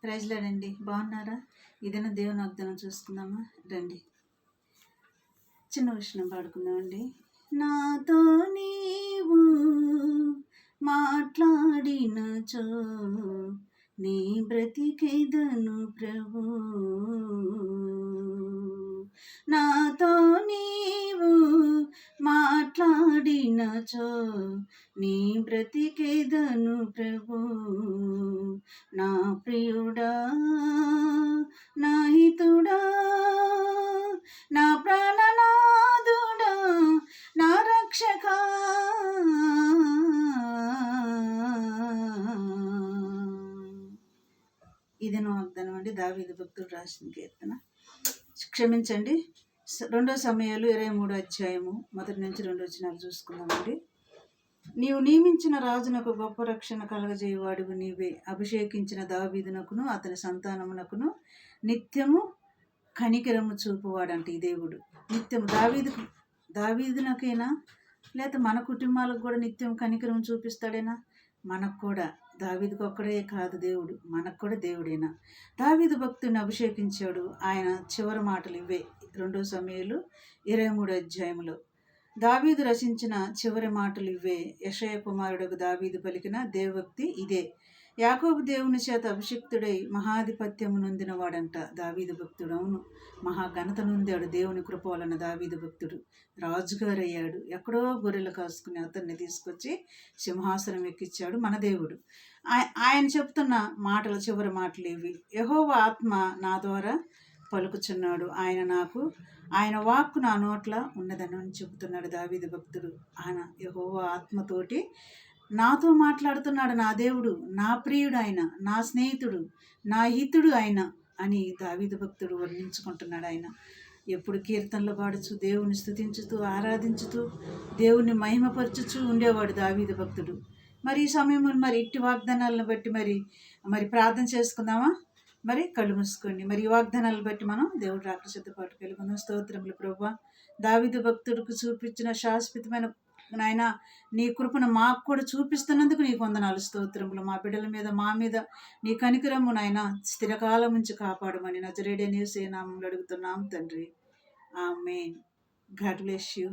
ప్రైజ్లాడండి. బాగున్నారా? ఏదైనా దేవుని వాగ్దానం చూసుకుందామా? రండి, చిన్న విషయం పాడుకుందామండి. నాతో నీవు మాట్లాడినచో నీ బ్రతికేదను ప్రభు. నాతో నీవు మాట్లాడినచో నీ బ్రతికేదను ప్రభు. నా ప్రియుడా, నా హితుడా, నా ప్రాణనాథుడా, నా రక్షక, ఇది నా వాగ్దానం అండి. దావీదు భక్తుడు రాసిన కీర్తన. క్షమించండి, 2 సమయాలు 23 అధ్యాయము 1 నుంచి 2 వచనాలు చూసుకుందామండి. నీవు నియమించిన రాజునకు గొప్ప రక్షణ కలగజేయవాడివి నీవే. అభిషేకించిన దావీదునకును అతని సంతానమునకును నిత్యము కనికరము చూపువాడంట ఈ దేవుడు. నిత్యము దావీదునకైనా లేక మన కుటుంబాలకు కూడా నిత్యం కనికరం చూపిస్తాడేనా? మనకు కూడా దావీదుకు ఒక్కడే కాదు దేవుడు, మనకు కూడా దేవుడేనా. దావీదు భక్తుని అభిషేకించాడు. ఆయన చివరి మాటలు ఇవే 2 సమయాలు 23 అధ్యాయంలో. దావీదు రచించిన చివరి మాటలు ఇవే. యెషయా కుమారుడు దావీదు పలికిన దేవోక్తి ఇదే. యాకోబు దేవుని చేత అభిషిక్తుడై మహాధిపత్యము నొందినవాడంట దావీదు భక్తుడు. అవును, మహాఘనత నొందాడు దేవుని కృప వలన. దావీదు భక్తుడు రాజుగారు అయ్యాడు. ఎక్కడో గొర్రెలు కాసుకుని అతన్ని తీసుకొచ్చి సింహాసనం ఎక్కించాడు మన దేవుడు. ఆయన చెప్తున్న మాటలు చివరి మాటలు ఇవి. యెహోవా ఆత్మ నా ద్వారా పలుకుచున్నాడు, ఆయన వాక్కు నా నోట్ల ఉన్నదని చెబుతున్నాడు దావీదు భక్తుడు. ఆయన యెహోవా ఆత్మతోటి నాతో మాట్లాడుతున్నాడు. నా దేవుడు, నా ప్రియుడు ఆయన, నా స్నేహితుడు, నా హితుడు ఆయన అని దావీదు భక్తుడు వర్ణించుకుంటున్నాడు. ఆయన ఎప్పుడు కీర్తనలు పాడుచు, దేవుని స్తుతించుతూ, ఆరాధించుతూ, దేవుని మహిమపరచుచూ ఉండేవాడు దావీదు భక్తుడు. మరి ఈ సమయంలో మరి ఇట్టి వాగ్దానాలను బట్టి మరి ప్రార్థన చేసుకుందామా? మరి కళ్ళు మూసుకోండి. మరి ఈ వాగ్దానాలను బట్టి మనం దేవుడు రాకడ సిద్ధపాటుకు వెళ్ళుకుందాం. స్తోత్రములు ప్రభువా, దావీదు భక్తుడికి చూపించిన శాశ్వతమైన నాయన నీ కృపను మాకు కూడా చూపిస్తున్నందుకు నీకు వందనాలు, స్తోత్రములు. మా బిడ్డల మీద, మా మీద నీ కనికరము నాయన స్థిరకాలం నుంచి కాపాడమని నజరేయుడైన యేసు నామములో అడుగుతున్నాం తండ్రి. ఆమేన్. God bless you.